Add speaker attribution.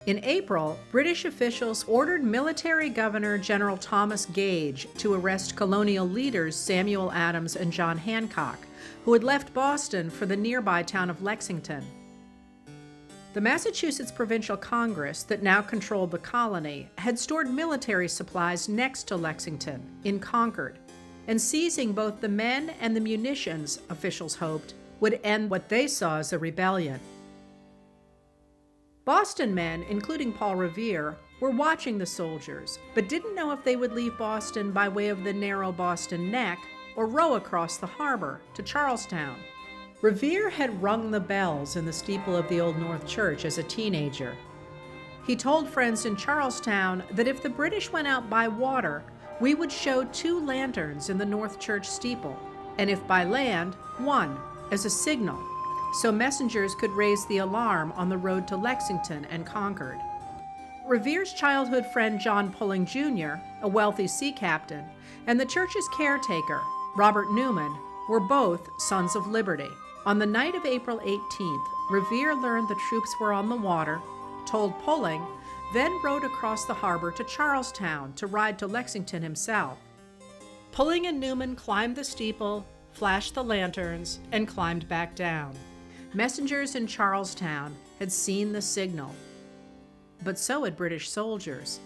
Speaker 1: In April, British officials ordered Military Governor General Thomas Gage to arrest colonial leaders Samuel Adams and John Hancock, who had left Boston for the nearby town of Lexington. The Massachusetts Provincial Congress, that now controlled the colony, had stored military supplies next to Lexington, in Concord, and seizing both the men and the munitions, officials hoped, would end what they saw as a rebellion. Boston men, including Paul Revere, were watching the soldiers, but didn't know if they would leave Boston by way of the narrow Boston Neck or row across the harbor to Charlestown. Revere had rung the bells in the steeple of the Old North Church as a teenager. He told friends in Charlestown that if the British went out by water, we would show 2 lanterns in the North Church steeple, and if by land, 1, as a signal, so messengers could raise the alarm on the road to Lexington and Concord. Revere's childhood friend John Pulling Jr., a wealthy sea captain, and the church's caretaker, Robert Newman, were both sons of liberty. On the night of April 18th, Revere learned the troops were on the water, told Pulling, then rowed across the harbor to Charlestown to ride to Lexington himself. Pulling and Newman climbed the steeple, flashed the lanterns, and climbed back down. Messengers in Charlestown had seen the signal, but so had British soldiers.